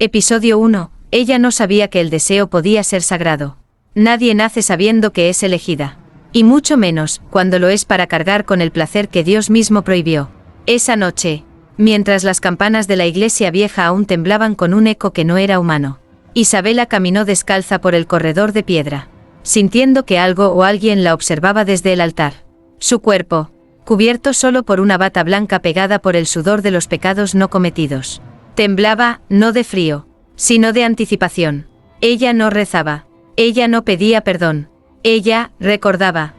Episodio 1. Ella no sabía que el deseo podía ser sagrado. Nadie nace sabiendo que es elegida. Y mucho menos, cuando lo es para cargar con el placer que Dios mismo prohibió. Esa noche, mientras las campanas de la iglesia vieja aún temblaban con un eco que no era humano, Isabela caminó descalza por el corredor de piedra, sintiendo que algo o alguien la observaba desde el altar. Su cuerpo, cubierto solo por una bata blanca pegada por el sudor de los pecados no cometidos, temblaba, no de frío, sino de anticipación. Ella no rezaba. Ella no pedía perdón. Ella recordaba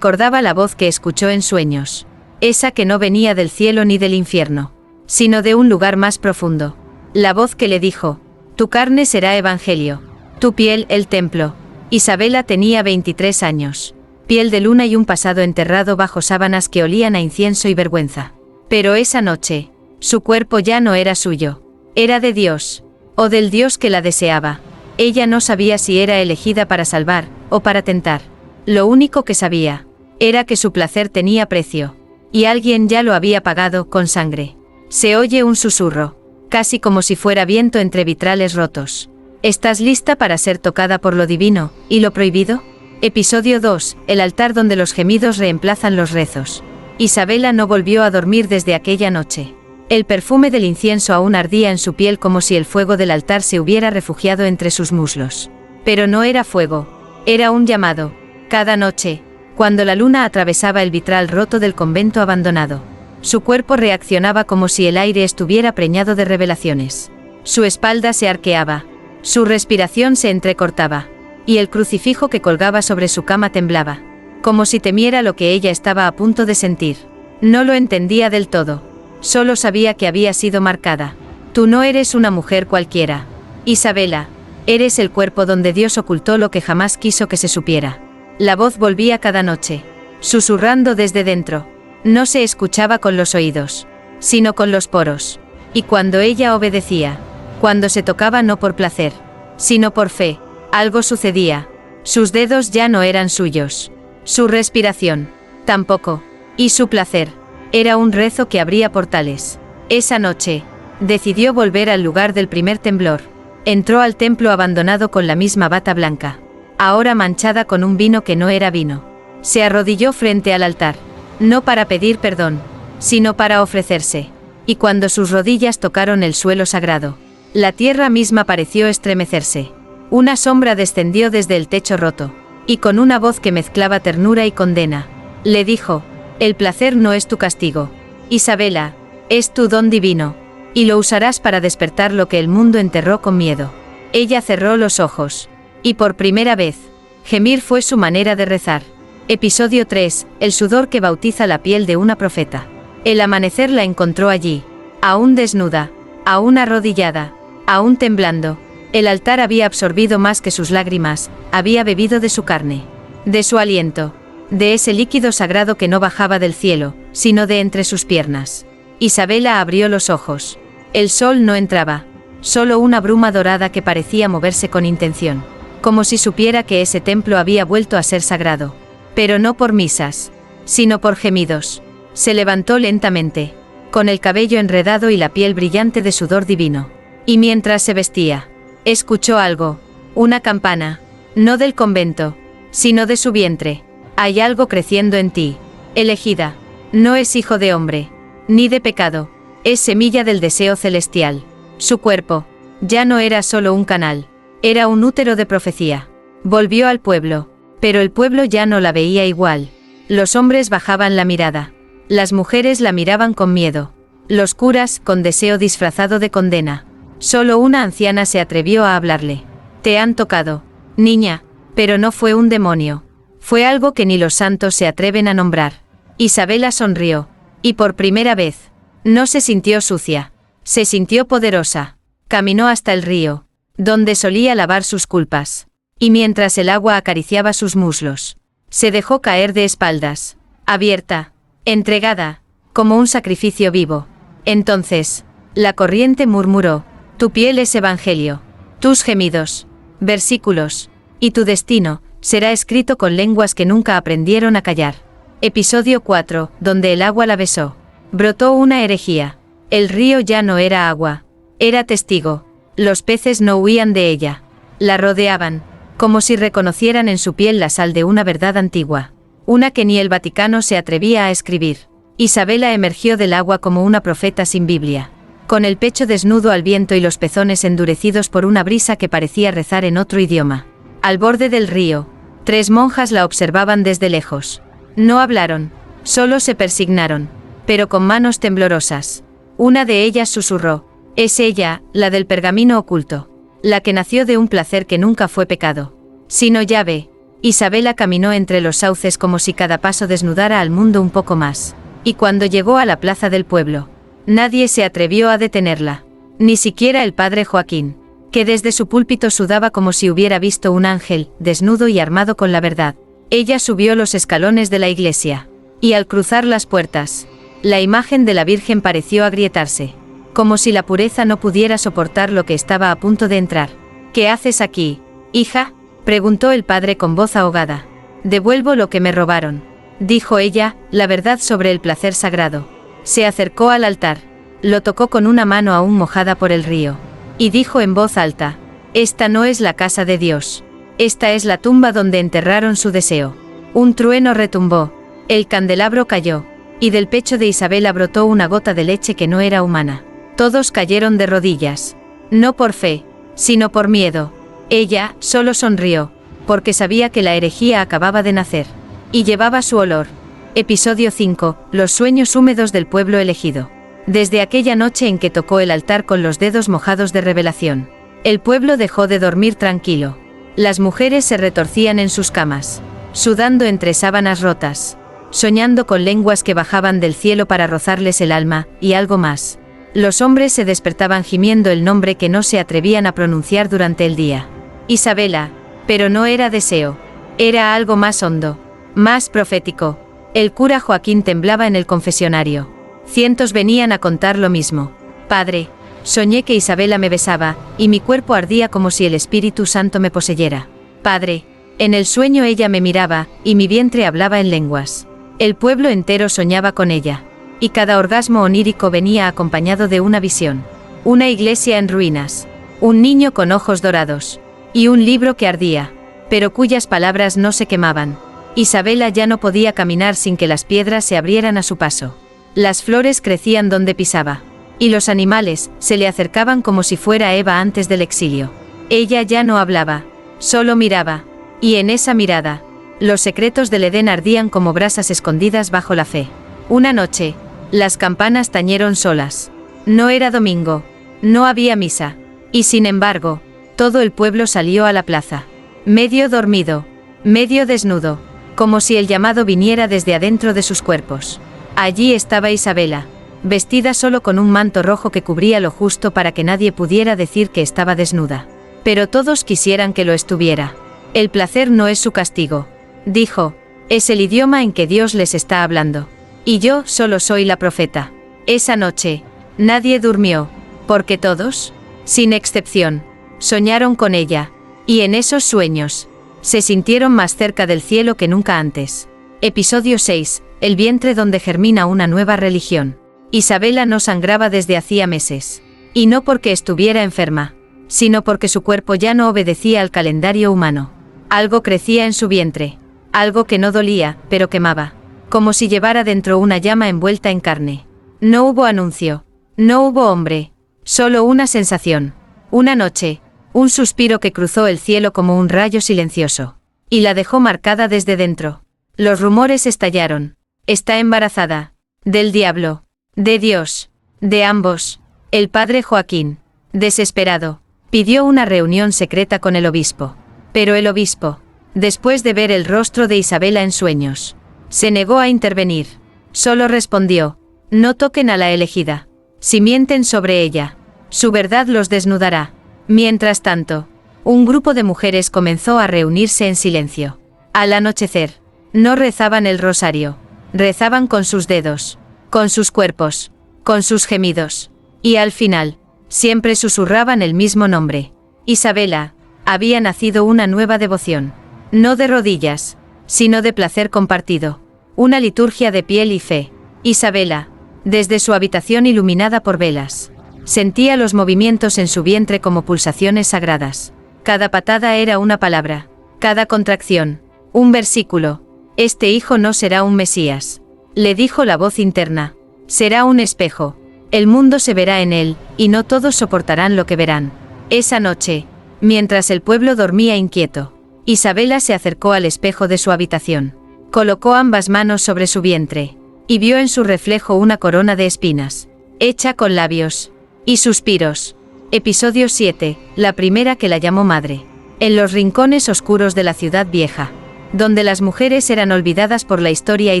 la voz que escuchó en sueños. Esa que no venía del cielo ni del infierno, sino de un lugar más profundo. La voz que le dijo: tu carne será evangelio, tu piel el templo. Isabela tenía 23 años. Piel de luna y un pasado enterrado bajo sábanas que olían a incienso y vergüenza. Pero esa noche, su cuerpo ya no era suyo. Era de Dios, o del Dios que la deseaba. Ella no sabía si era elegida para salvar, o para tentar. Lo único que sabía, era que su placer tenía precio. Y alguien ya lo había pagado, con sangre. Se oye un susurro, casi como si fuera viento entre vitrales rotos. ¿Estás lista para ser tocada por lo divino, y lo prohibido? Episodio 2. El altar donde los gemidos reemplazan los rezos. Isabela no volvió a dormir desde aquella noche. El perfume del incienso aún ardía en su piel como si el fuego del altar se hubiera refugiado entre sus muslos. Pero no era fuego, era un llamado. Cada noche, cuando la luna atravesaba el vitral roto del convento abandonado, su cuerpo reaccionaba como si el aire estuviera preñado de revelaciones. Su espalda se arqueaba, su respiración se entrecortaba, y el crucifijo que colgaba sobre su cama temblaba, como si temiera lo que ella estaba a punto de sentir. No lo entendía del todo. Solo sabía que había sido marcada. Tú no eres una mujer cualquiera, Isabela. Eres el cuerpo donde Dios ocultó lo que jamás quiso que se supiera. La voz volvía cada noche, susurrando desde dentro. No se escuchaba con los oídos, sino con los poros. Y cuando ella obedecía, cuando se tocaba no por placer, sino por fe, algo sucedía. Sus dedos ya no eran suyos. Su respiración, tampoco. Y su placer, era un rezo que abría portales. Esa noche, decidió volver al lugar del primer temblor. Entró al templo abandonado con la misma bata blanca, ahora manchada con un vino que no era vino. Se arrodilló frente al altar, no para pedir perdón, sino para ofrecerse. Y cuando sus rodillas tocaron el suelo sagrado, la tierra misma pareció estremecerse. Una sombra descendió desde el techo roto, y con una voz que mezclaba ternura y condena, le dijo: el placer no es tu castigo, Isabela, es tu don divino, y lo usarás para despertar lo que el mundo enterró con miedo. Ella cerró los ojos, y por primera vez, gemir fue su manera de rezar. Episodio 3. El sudor que bautiza la piel de una profeta. El amanecer la encontró allí, aún desnuda, aún arrodillada, aún temblando. El altar había absorbido más que sus lágrimas, había bebido de su carne, de su aliento, de ese líquido sagrado que no bajaba del cielo, sino de entre sus piernas. Isabela abrió los ojos. El sol no entraba, solo una bruma dorada que parecía moverse con intención, como si supiera que ese templo había vuelto a ser sagrado. Pero no por misas, sino por gemidos. Se levantó lentamente, con el cabello enredado y la piel brillante de sudor divino. Y mientras se vestía, escuchó algo, una campana, no del convento, sino de su vientre. Hay algo creciendo en ti, elegida. No es hijo de hombre, ni de pecado, es semilla del deseo celestial. Su cuerpo, ya no era solo un canal, era un útero de profecía. Volvió al pueblo, pero el pueblo ya no la veía igual. Los hombres bajaban la mirada, las mujeres la miraban con miedo, los curas con deseo disfrazado de condena. Solo una anciana se atrevió a hablarle. Te han tocado, niña, pero no fue un demonio. Fue algo que ni los santos se atreven a nombrar. Isabela sonrió, y por primera vez, no se sintió sucia, se sintió poderosa. Caminó hasta el río, donde solía lavar sus culpas, y mientras el agua acariciaba sus muslos, se dejó caer de espaldas, abierta, entregada, como un sacrificio vivo. Entonces, la corriente murmuró: tu piel es evangelio, tus gemidos, versículos, y tu destino será escrito con lenguas que nunca aprendieron a callar. Episodio 4. Donde el agua la besó. Brotó una herejía. El río ya no era agua, era testigo. Los peces no huían de ella. La rodeaban, como si reconocieran en su piel la sal de una verdad antigua. Una que ni el Vaticano se atrevía a escribir. Isabela emergió del agua como una profeta sin Biblia, con el pecho desnudo al viento y los pezones endurecidos por una brisa que parecía rezar en otro idioma. Al borde del río, 3 monjas la observaban desde lejos. No hablaron, solo se persignaron, pero con manos temblorosas. Una de ellas susurró: «Es ella, la del pergamino oculto, la que nació de un placer que nunca fue pecado, sino llave». Isabela caminó entre los sauces como si cada paso desnudara al mundo un poco más. Y cuando llegó a la plaza del pueblo, nadie se atrevió a detenerla, ni siquiera el padre Joaquín, que desde su púlpito sudaba como si hubiera visto un ángel, desnudo y armado con la verdad. Ella subió los escalones de la iglesia, y al cruzar las puertas, la imagen de la Virgen pareció agrietarse, como si la pureza no pudiera soportar lo que estaba a punto de entrar. «¿Qué haces aquí, hija?», preguntó el padre con voz ahogada. «Devuelvo lo que me robaron», dijo ella, la verdad sobre el placer sagrado. Se acercó al altar, lo tocó con una mano aún mojada por el río, y dijo en voz alta: «Esta no es la casa de Dios. Esta es la tumba donde enterraron su deseo». Un trueno retumbó, el candelabro cayó, y del pecho de Isabela brotó una gota de leche que no era humana. Todos cayeron de rodillas, no por fe, sino por miedo. Ella solo sonrió, porque sabía que la herejía acababa de nacer, y llevaba su olor. Episodio 5. Los sueños húmedos del pueblo elegido. Desde aquella noche en que tocó el altar con los dedos mojados de revelación, el pueblo dejó de dormir tranquilo. Las mujeres se retorcían en sus camas, sudando entre sábanas rotas, soñando con lenguas que bajaban del cielo para rozarles el alma, y algo más. Los hombres se despertaban gimiendo el nombre que no se atrevían a pronunciar durante el día. Isabela, pero no era deseo, era algo más hondo, más profético. El cura Joaquín temblaba en el confesionario. Cientos venían a contar lo mismo. «Padre, soñé que Isabela me besaba, y mi cuerpo ardía como si el Espíritu Santo me poseyera. Padre, en el sueño ella me miraba, y mi vientre hablaba en lenguas». El pueblo entero soñaba con ella, y cada orgasmo onírico venía acompañado de una visión. Una iglesia en ruinas, un niño con ojos dorados, y un libro que ardía, pero cuyas palabras no se quemaban. Isabela ya no podía caminar sin que las piedras se abrieran a su paso. Las flores crecían donde pisaba, y los animales se le acercaban como si fuera Eva antes del exilio. Ella ya no hablaba, solo miraba, y en esa mirada, los secretos del Edén ardían como brasas escondidas bajo la fe. Una noche, las campanas tañeron solas. No era domingo, no había misa, y sin embargo, todo el pueblo salió a la plaza, medio dormido, medio desnudo, como si el llamado viniera desde adentro de sus cuerpos. Allí estaba Isabela, vestida solo con un manto rojo que cubría lo justo para que nadie pudiera decir que estaba desnuda. Pero todos quisieran que lo estuviera. «El placer no es su castigo», dijo, «es el idioma en que Dios les está hablando. Y yo solo soy la profeta». Esa noche, nadie durmió, porque todos, sin excepción, soñaron con ella, y en esos sueños, se sintieron más cerca del cielo que nunca antes. Episodio 6. El vientre donde germina una nueva religión. Isabela no sangraba desde hacía meses. Y no porque estuviera enferma, sino porque su cuerpo ya no obedecía al calendario humano. Algo crecía en su vientre, algo que no dolía, pero quemaba, como si llevara dentro una llama envuelta en carne. No hubo anuncio, no hubo hombre, solo una sensación. Una noche, un suspiro que cruzó el cielo como un rayo silencioso, y la dejó marcada desde dentro. Los rumores estallaron. «Está embarazada. Del diablo. De Dios. De ambos». El padre Joaquín, desesperado, pidió una reunión secreta con el obispo. Pero el obispo, después de ver el rostro de Isabela en sueños, se negó a intervenir. Solo respondió: «No toquen a la elegida. Si mienten sobre ella, su verdad los desnudará». Mientras tanto, un grupo de mujeres comenzó a reunirse en silencio. Al anochecer, no rezaban el rosario, rezaban con sus dedos, con sus cuerpos, con sus gemidos. Y al final, siempre susurraban el mismo nombre. Isabela. Había nacido una nueva devoción. No de rodillas, sino de placer compartido. Una liturgia de piel y fe. Isabela, desde su habitación iluminada por velas, Sentía los movimientos en su vientre como pulsaciones sagradas. Cada patada era una palabra. Cada contracción, un versículo. Este hijo no será un Mesías. Le dijo la voz interna. Será un espejo. El mundo se verá en él, y no todos soportarán lo que verán. Esa noche, mientras el pueblo dormía inquieto, Isabela se acercó al espejo de su habitación. Colocó ambas manos sobre su vientre, y vio en su reflejo una corona de espinas, hecha con labios y suspiros. Episodio 7, la primera que la llamó madre. En los rincones oscuros de la ciudad vieja, donde las mujeres eran olvidadas por la historia y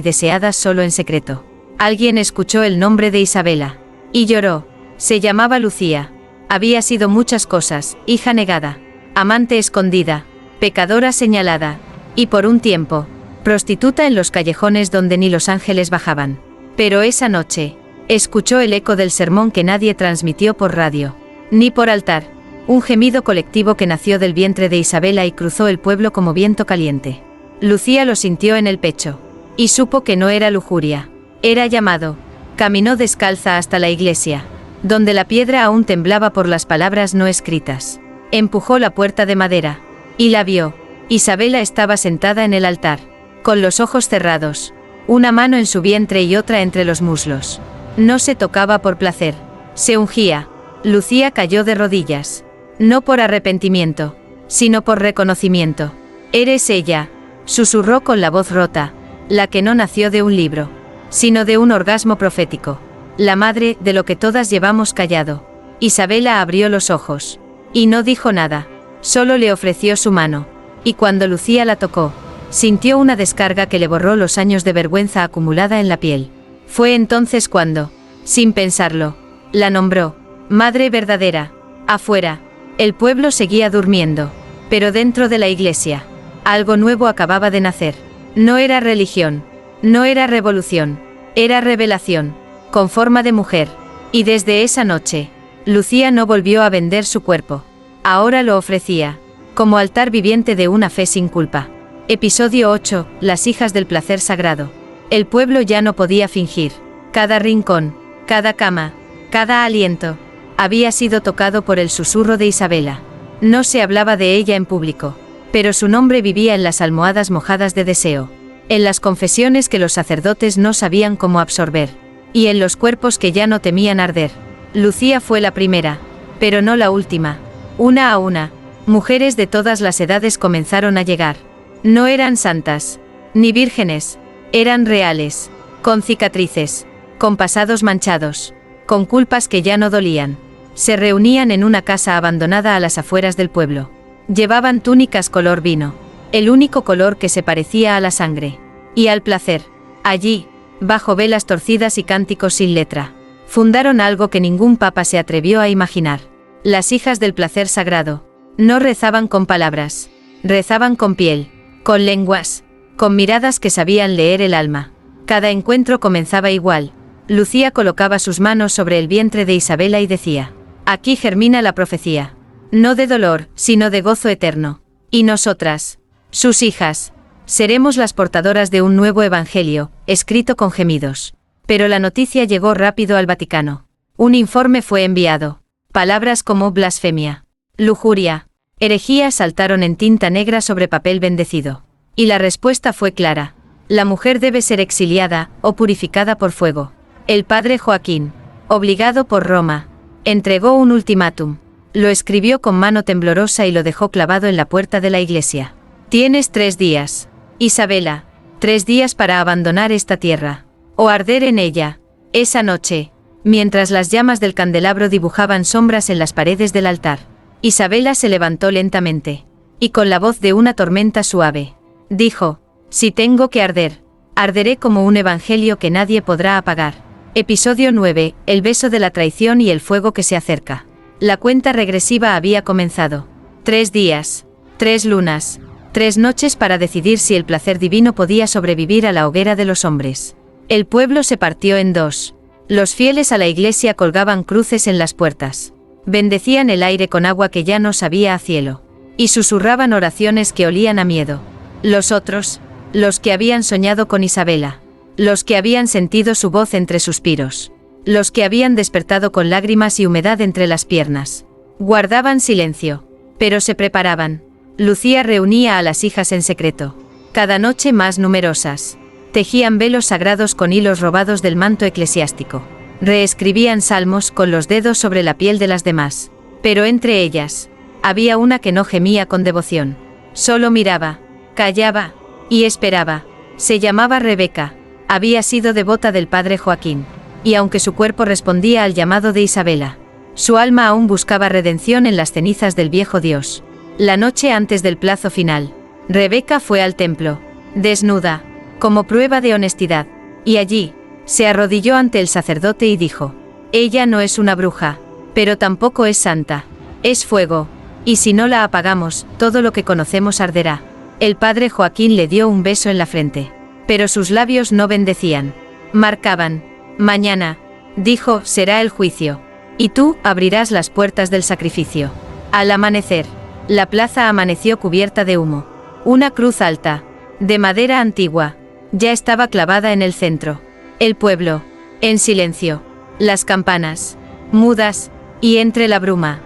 deseadas solo en secreto, alguien escuchó el nombre de Isabela, y lloró. Se llamaba Lucía. Había sido muchas cosas: hija negada, amante escondida, pecadora señalada, y por un tiempo, prostituta en los callejones donde ni los ángeles bajaban. Pero esa noche, escuchó el eco del sermón que nadie transmitió por radio, ni por altar, un gemido colectivo que nació del vientre de Isabela y cruzó el pueblo como viento caliente. Lucía lo sintió en el pecho, y supo que no era lujuria, era llamado. Caminó descalza hasta la iglesia, donde la piedra aún temblaba por las palabras no escritas. Empujó la puerta de madera, y la vio. Isabela estaba sentada en el altar, con los ojos cerrados, una mano en su vientre y otra entre los muslos. No se tocaba por placer, se ungía. Lucía cayó de rodillas, no por arrepentimiento, sino por reconocimiento. «Eres ella», susurró con la voz rota, la que no nació de un libro, sino de un orgasmo profético, la madre de lo que todas llevamos callado. Isabela abrió los ojos, y no dijo nada, solo le ofreció su mano, y cuando Lucía la tocó, sintió una descarga que le borró los años de vergüenza acumulada en la piel. Fue entonces cuando, sin pensarlo, la nombró madre verdadera. Afuera, el pueblo seguía durmiendo, pero dentro de la iglesia, algo nuevo acababa de nacer. No era religión, no era revolución, era revelación, con forma de mujer. Y desde esa noche, Lucía no volvió a vender su cuerpo. Ahora lo ofrecía, como altar viviente de una fe sin culpa. Episodio 8, las hijas del placer sagrado. El pueblo ya no podía fingir. Cada rincón, cada cama, cada aliento, había sido tocado por el susurro de Isabela. No se hablaba de ella en público, pero su nombre vivía en las almohadas mojadas de deseo, en las confesiones que los sacerdotes no sabían cómo absorber, y en los cuerpos que ya no temían arder. Lucía fue la primera, pero no la última. Una a una, mujeres de todas las edades comenzaron a llegar. No eran santas, ni vírgenes, eran reales, con cicatrices, con pasados manchados, con culpas que ya no dolían. Se reunían en una casa abandonada a las afueras del pueblo. Llevaban túnicas color vino, el único color que se parecía a la sangre y al placer. Allí, bajo velas torcidas y cánticos sin letra, fundaron algo que ningún papa se atrevió a imaginar. Las hijas del placer sagrado. No rezaban con palabras, rezaban con piel, con lenguas, con miradas que sabían leer el alma. Cada encuentro comenzaba igual. Lucía colocaba sus manos sobre el vientre de Isabela y decía: «Aquí germina la profecía, no de dolor, sino de gozo eterno. Y nosotras, sus hijas, seremos las portadoras de un nuevo evangelio, escrito con gemidos». Pero la noticia llegó rápido al Vaticano. Un informe fue enviado. Palabras como blasfemia, lujuria, herejía saltaron en tinta negra sobre papel bendecido. Y la respuesta fue clara: la mujer debe ser exiliada o purificada por fuego. El padre Joaquín, obligado por Roma, entregó un ultimátum. Lo escribió con mano temblorosa y lo dejó clavado en la puerta de la iglesia. «Tienes 3 días, Isabela, 3 días para abandonar esta tierra, o arder en ella». Esa noche, mientras las llamas del candelabro dibujaban sombras en las paredes del altar, Isabela se levantó lentamente, y con la voz de una tormenta suave, dijo: «Si tengo que arder, arderé como un evangelio que nadie podrá apagar». Episodio 9, el beso de la traición y el fuego que se acerca. La cuenta regresiva había comenzado. 3 días, 3 lunas, 3 noches para decidir si el placer divino podía sobrevivir a la hoguera de los hombres. El pueblo se partió en 2. Los fieles a la iglesia colgaban cruces en las puertas, bendecían el aire con agua que ya no sabía a cielo, y susurraban oraciones que olían a miedo. Los otros, los que habían soñado con Isabela, los que habían sentido su voz entre suspiros, los que habían despertado con lágrimas y humedad entre las piernas. Guardaban silencio, pero se preparaban. Lucía reunía a las hijas en secreto. Cada noche más numerosas. Tejían velos sagrados con hilos robados del manto eclesiástico. Reescribían salmos con los dedos sobre la piel de las demás. Pero entre ellas, había una que no gemía con devoción. Solo miraba, callaba y esperaba. Se llamaba Rebeca. Había sido devota del padre Joaquín. Y aunque su cuerpo respondía al llamado de Isabela, su alma aún buscaba redención en las cenizas del viejo Dios. La noche antes del plazo final, Rebeca fue al templo, desnuda, como prueba de honestidad, y allí, se arrodilló ante el sacerdote y dijo: ella no es una bruja, pero tampoco es santa. Es fuego, y si no la apagamos, todo lo que conocemos arderá. El padre Joaquín le dio un beso en la frente, pero sus labios no bendecían, marcaban. Mañana, dijo, será el juicio, y tú abrirás las puertas del sacrificio. Al amanecer, la plaza amaneció cubierta de humo. Una cruz alta, de madera antigua, ya estaba clavada en el centro. El pueblo, en silencio. Las campanas, mudas, y entre la bruma.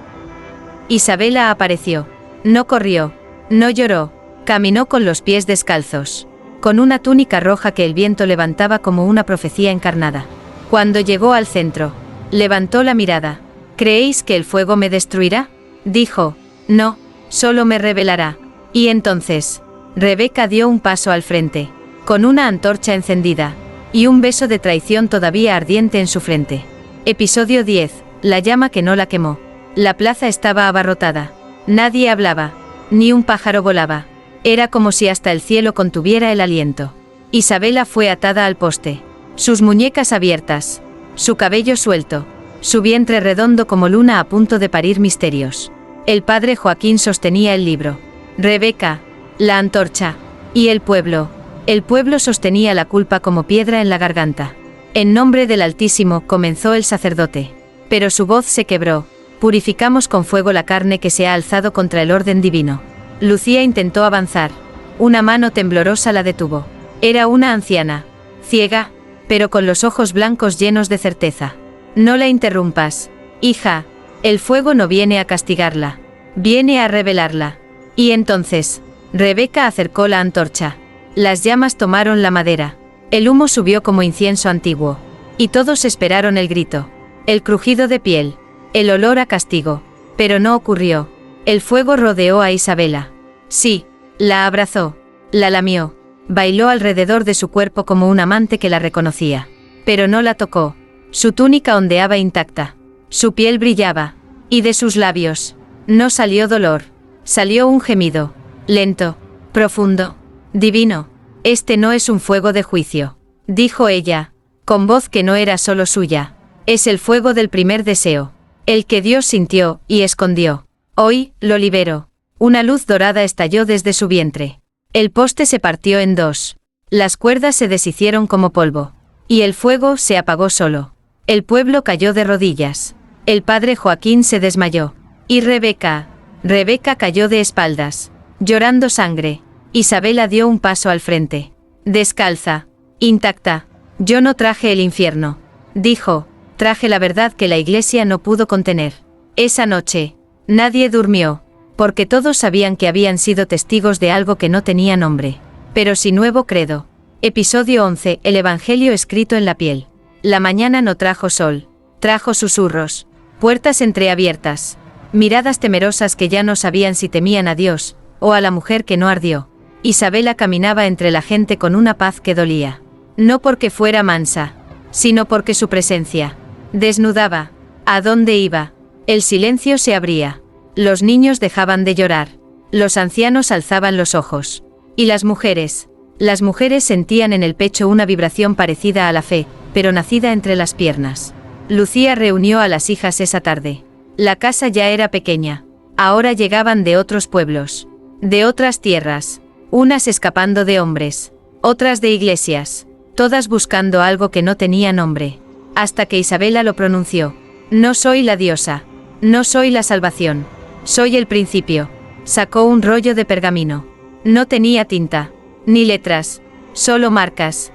Isabela apareció. No corrió, no lloró, caminó con los pies descalzos, con una túnica roja que el viento levantaba como una profecía encarnada. Cuando llegó al centro, levantó la mirada. ¿Creéis que el fuego me destruirá? Dijo. No, solo me revelará. Y entonces, Rebeca dio un paso al frente, con una antorcha encendida, y un beso de traición todavía ardiente en su frente. Episodio 10. La llama que no la quemó. La plaza estaba abarrotada. Nadie hablaba, ni un pájaro volaba. Era como si hasta el cielo contuviera el aliento. Isabela fue atada al poste. Sus muñecas abiertas, su cabello suelto, su vientre redondo como luna a punto de parir misterios. El padre Joaquín sostenía el libro. Rebeca, la antorcha, y el pueblo sostenía la culpa como piedra en la garganta. En nombre del Altísimo, comenzó el sacerdote. Pero su voz se quebró. Purificamos con fuego la carne que se ha alzado contra el orden divino. Lucía intentó avanzar. Una mano temblorosa la detuvo. Era una anciana, ciega, pero con los ojos blancos llenos de certeza. No la interrumpas, hija, el fuego no viene a castigarla, viene a revelarla. Y entonces, Rebeca acercó la antorcha. Las llamas tomaron la madera. El humo subió como incienso antiguo. Y todos esperaron el grito, el crujido de piel, el olor a castigo. Pero no ocurrió. El fuego rodeó a Isabela. Sí, la abrazó, la lamió, bailó alrededor de su cuerpo como un amante que la reconocía. Pero no la tocó. Su túnica ondeaba intacta. Su piel brillaba. Y de sus labios no salió dolor. Salió un gemido. Lento, profundo, divino. Este no es un fuego de juicio, dijo ella, con voz que no era solo suya. Es el fuego del primer deseo. El que Dios sintió y escondió. Hoy, lo libero. Una luz dorada estalló desde su vientre. El poste se partió en dos. Las cuerdas se deshicieron como polvo. Y el fuego se apagó solo. El pueblo cayó de rodillas. El padre Joaquín se desmayó. Y Rebeca cayó de espaldas, llorando sangre. Isabela dio un paso al frente. Descalza, intacta. Yo no traje el infierno, dijo, traje la verdad que la iglesia no pudo contener. Esa noche, nadie durmió, porque todos sabían que habían sido testigos de algo que no tenía nombre. Pero sin nuevo credo. Episodio 11. El Evangelio escrito en la piel. La mañana no trajo sol, trajo susurros, puertas entreabiertas, miradas temerosas que ya no sabían si temían a Dios, o a la mujer que no ardió. Isabela caminaba entre la gente con una paz que dolía. No porque fuera mansa, sino porque su presencia desnudaba. ¿A dónde iba? El silencio se abría. Los niños dejaban de llorar. Los ancianos alzaban los ojos. Y las mujeres sentían en el pecho una vibración parecida a la fe, pero nacida entre las piernas. Lucía reunió a las hijas esa tarde. La casa ya era pequeña. Ahora llegaban de otros pueblos, de otras tierras, unas escapando de hombres, otras de iglesias, todas buscando algo que no tenía nombre. Hasta que Isabela lo pronunció. No soy la diosa, no soy la salvación, soy el principio. Sacó un rollo de pergamino. No tenía tinta, ni letras, solo marcas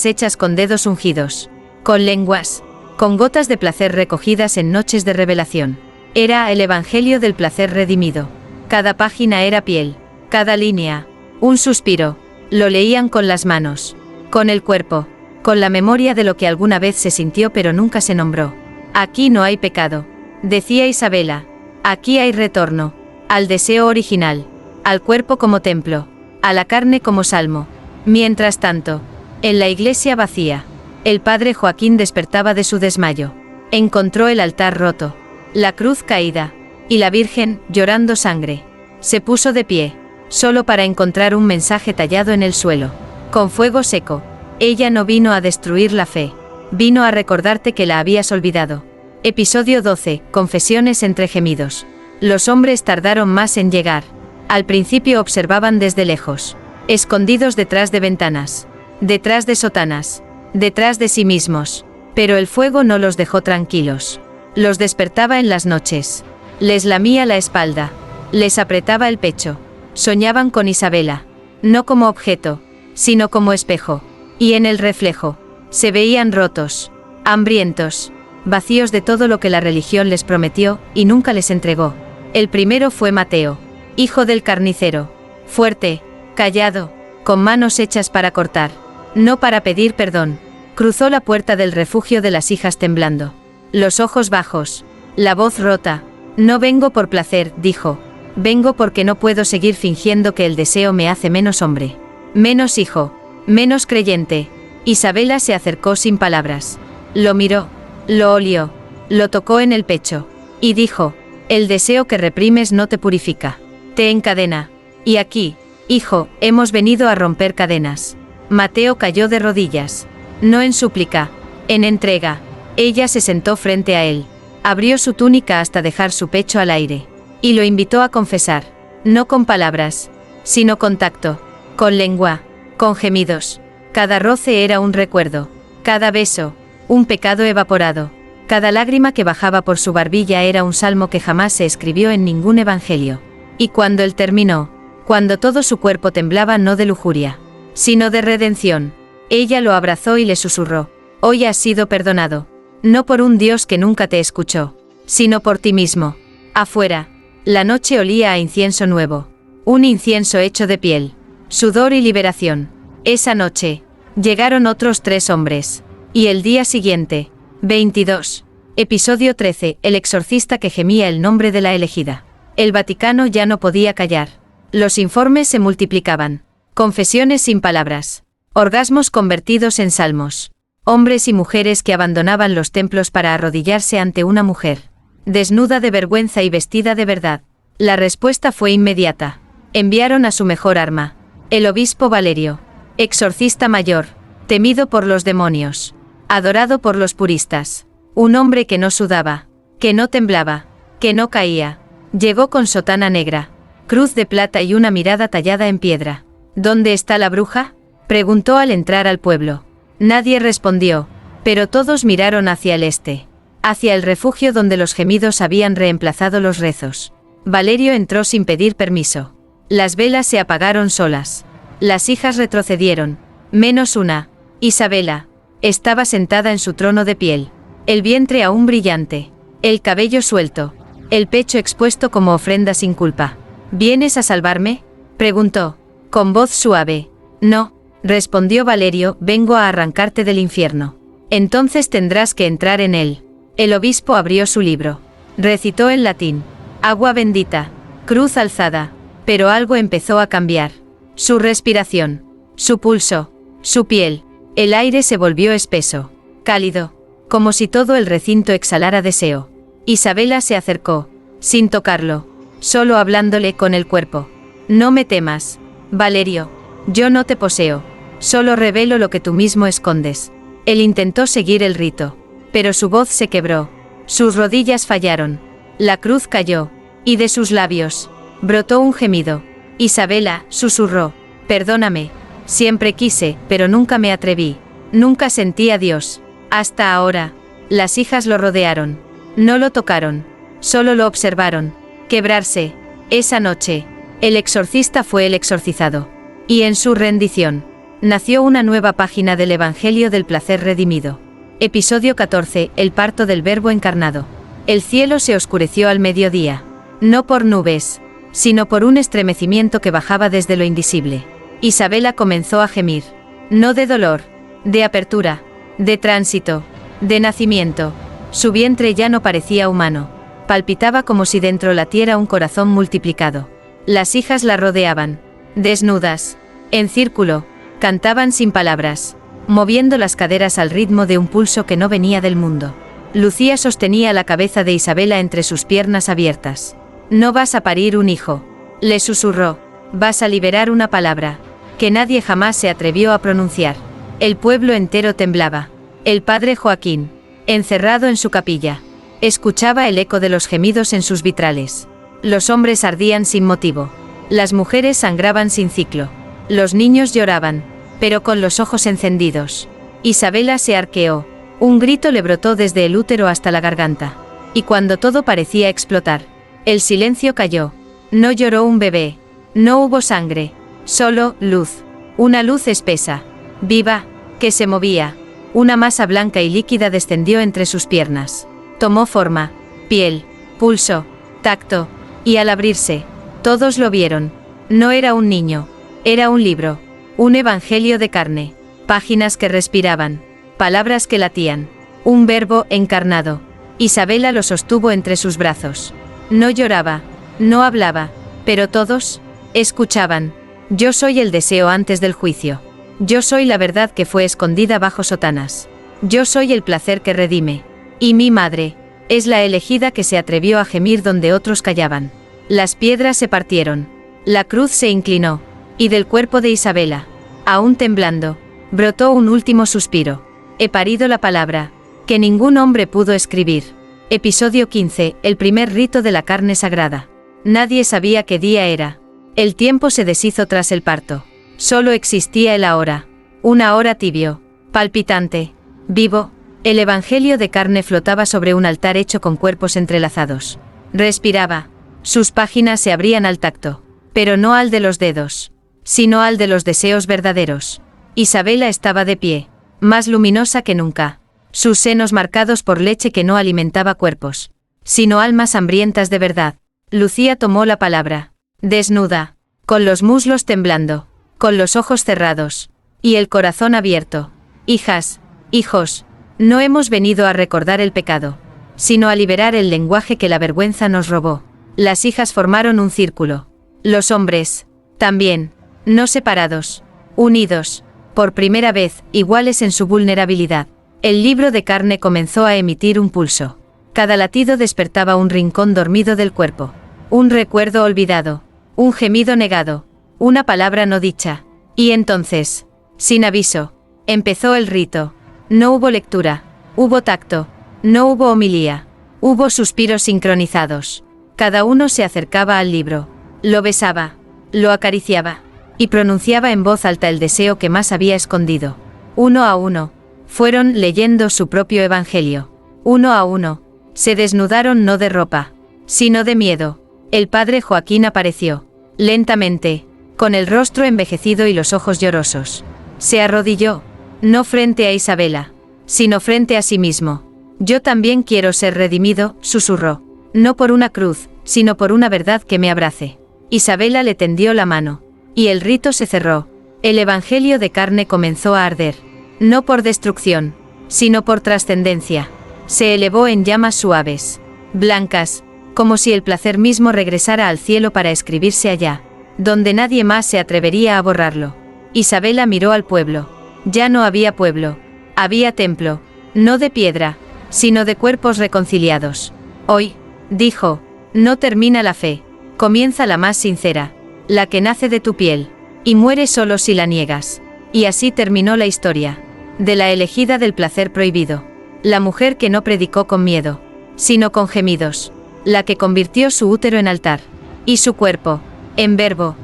hechas con dedos ungidos, con lenguas con gotas de placer recogidas en noches de revelación. Era el Evangelio del placer redimido. Cada página era piel, cada línea, un suspiro. Lo leían con las manos, con el cuerpo, con la memoria de lo que alguna vez se sintió pero nunca se nombró. Aquí no hay pecado, decía Isabela. Aquí hay retorno, al deseo original, al cuerpo como templo, a la carne como salmo. Mientras tanto, en la iglesia vacía, el padre Joaquín despertaba de su desmayo. Encontró el altar roto, la cruz caída, y la Virgen, llorando sangre. Se puso de pie, solo para encontrar un mensaje tallado en el suelo, con fuego seco. Ella no vino a destruir la fe, vino a recordarte que la habías olvidado. Episodio 12, confesiones entre gemidos. Los hombres tardaron más en llegar. Al principio observaban desde lejos, escondidos detrás de ventanas, detrás de sotanas, detrás de sí mismos. Pero el fuego no los dejó tranquilos. Los despertaba en las noches. Les lamía la espalda. Les apretaba el pecho. Soñaban con Isabela. No como objeto, sino como espejo. Y en el reflejo, se veían rotos, hambrientos, vacíos de todo lo que la religión les prometió y nunca les entregó. El primero fue Mateo, hijo del carnicero. Fuerte, callado, con manos hechas para cortar, no para pedir perdón. Cruzó la puerta del refugio de las hijas temblando. Los ojos bajos, la voz rota. No vengo por placer, dijo. Vengo porque no puedo seguir fingiendo que el deseo me hace menos hombre, menos hijo, menos creyente. Isabela se acercó sin palabras. Lo miró, lo olió, lo tocó en el pecho, y dijo: el deseo que reprimes no te purifica, te encadena. Y aquí, hijo, hemos venido a romper cadenas. Mateo cayó de rodillas, no en súplica, en entrega. Ella se sentó frente a él, abrió su túnica hasta dejar su pecho al aire, y lo invitó a confesar, no con palabras, sino con tacto, con lengua, con gemidos. Cada roce era un recuerdo, cada beso, un pecado evaporado, cada lágrima que bajaba por su barbilla era un salmo que jamás se escribió en ningún evangelio. Y cuando él terminó, cuando todo su cuerpo temblaba no de lujuria, sino de redención, ella lo abrazó y le susurró: hoy has sido perdonado, no por un Dios que nunca te escuchó, sino por ti mismo. Afuera, la noche olía a incienso nuevo, un incienso hecho de piel, sudor y liberación. Esa noche, llegaron otros 3 hombres. Y el día siguiente, 22. Episodio 13, el exorcista que gemía el nombre de la elegida. El Vaticano ya no podía callar. Los informes se multiplicaban. Confesiones sin palabras. Orgasmos convertidos en salmos. Hombres y mujeres que abandonaban los templos para arrodillarse ante una mujer, desnuda de vergüenza y vestida de verdad. La respuesta fue inmediata. Enviaron a su mejor arma, el obispo Valerio, exorcista mayor, temido por los demonios, adorado por los puristas. Un hombre que no sudaba, que no temblaba, que no caía. Llegó con sotana negra, cruz de plata y una mirada tallada en piedra. ¿Dónde está la bruja?, preguntó al entrar al pueblo. Nadie respondió, pero todos miraron hacia el este, hacia el refugio donde los gemidos habían reemplazado los rezos. Valerio entró sin pedir permiso. Las velas se apagaron solas. Las hijas retrocedieron, menos una. Isabela estaba sentada en su trono de piel, el vientre aún brillante, el cabello suelto, el pecho expuesto como ofrenda sin culpa. ¿Vienes a salvarme?, preguntó, con voz suave. No, respondió Valerio, vengo a arrancarte del infierno. Entonces tendrás que entrar en él. El obispo abrió su libro. Recitó en latín: agua bendita, cruz alzada. Pero algo empezó a cambiar. Su respiración, su pulso, su piel. El aire se volvió espeso, cálido, como si todo el recinto exhalara deseo. Isabela se acercó, sin tocarlo, solo hablándole con el cuerpo. No me temas, Valerio, yo no te poseo, solo revelo lo que tú mismo escondes. Él intentó seguir el rito, pero su voz se quebró, sus rodillas fallaron, la cruz cayó, y de sus labios brotó un gemido. Isabela susurró: perdóname, siempre quise, pero nunca me atreví, nunca sentí a Dios, hasta ahora. Las hijas lo rodearon, no lo tocaron, solo lo observaron quebrarse. Esa noche, el exorcista fue el exorcizado, y en su rendición, nació una nueva página del Evangelio del placer redimido. Episodio 14. El parto del Verbo encarnado. El cielo se oscureció al mediodía. No por nubes, sino por un estremecimiento que bajaba desde lo invisible. Isabela comenzó a gemir. No de dolor, de apertura, de tránsito, de nacimiento. Su vientre ya no parecía humano. Palpitaba como si dentro latiera un corazón multiplicado. Las hijas la rodeaban, desnudas, en círculo, cantaban sin palabras, moviendo las caderas al ritmo de un pulso que no venía del mundo. Lucía sostenía la cabeza de Isabela entre sus piernas abiertas. «No vas a parir un hijo», le susurró. «Vas a liberar una palabra, que nadie jamás se atrevió a pronunciar». El pueblo entero temblaba. El padre Joaquín, encerrado en su capilla, escuchaba el eco de los gemidos en sus vitrales. Los hombres ardían sin motivo. Las mujeres sangraban sin ciclo. Los niños lloraban, pero con los ojos encendidos. Isabela se arqueó. Un grito le brotó desde el útero hasta la garganta. Y cuando todo parecía explotar, el silencio cayó. No lloró un bebé. No hubo sangre. Solo luz. Una luz espesa, viva, que se movía. Una masa blanca y líquida descendió entre sus piernas. Tomó forma, piel, pulso, tacto, y al abrirse, todos lo vieron. No era un niño, era un libro, un evangelio de carne, páginas que respiraban, palabras que latían, un verbo encarnado. Isabela lo sostuvo entre sus brazos. No lloraba, no hablaba, pero todos escuchaban. Yo soy el deseo antes del juicio. Yo soy la verdad que fue escondida bajo sotanas. Yo soy el placer que redime. Y mi madre es la elegida que se atrevió a gemir donde otros callaban. Las piedras se partieron. La cruz se inclinó. Y del cuerpo de Isabela, aún temblando, brotó un último suspiro. He parido la palabra, que ningún hombre pudo escribir. Episodio 15. El primer rito de la carne sagrada. Nadie sabía qué día era. El tiempo se deshizo tras el parto. Solo existía el ahora. Un ahora tibio, palpitante, vivo. El evangelio de carne flotaba sobre un altar hecho con cuerpos entrelazados. Respiraba. Sus páginas se abrían al tacto. Pero no al de los dedos, sino al de los deseos verdaderos. Isabela estaba de pie, más luminosa que nunca. Sus senos marcados por leche que no alimentaba cuerpos, sino almas hambrientas de verdad. Lucía tomó la palabra, desnuda, con los muslos temblando, con los ojos cerrados, y el corazón abierto. Hijas, hijos, no hemos venido a recordar el pecado, sino a liberar el lenguaje que la vergüenza nos robó. Las hijas formaron un círculo. Los hombres, también, no separados, unidos, por primera vez, iguales en su vulnerabilidad. El libro de carne comenzó a emitir un pulso. Cada latido despertaba un rincón dormido del cuerpo. Un recuerdo olvidado, un gemido negado, una palabra no dicha. Y entonces, sin aviso, empezó el rito. No hubo lectura, hubo tacto, no hubo homilía, hubo suspiros sincronizados. Cada uno se acercaba al libro, lo besaba, lo acariciaba, y pronunciaba en voz alta el deseo que más había escondido. Uno a uno, fueron leyendo su propio evangelio. Uno a uno, se desnudaron no de ropa, sino de miedo. El padre Joaquín apareció, lentamente, con el rostro envejecido y los ojos llorosos. Se arrodilló, no frente a Isabela, sino frente a sí mismo. Yo también quiero ser redimido, susurró. No por una cruz, sino por una verdad que me abrace. Isabela le tendió la mano, y el rito se cerró. El evangelio de carne comenzó a arder. No por destrucción, sino por trascendencia. Se elevó en llamas suaves, blancas, como si el placer mismo regresara al cielo para escribirse allá, donde nadie más se atrevería a borrarlo. Isabela miró al pueblo. Ya no había pueblo, había templo, no de piedra, sino de cuerpos reconciliados. Hoy, dijo, no termina la fe, comienza la más sincera, la que nace de tu piel, y muere solo si la niegas. Y así terminó la historia, de la elegida del placer prohibido, la mujer que no predicó con miedo, sino con gemidos, la que convirtió su útero en altar, y su cuerpo, en verbo,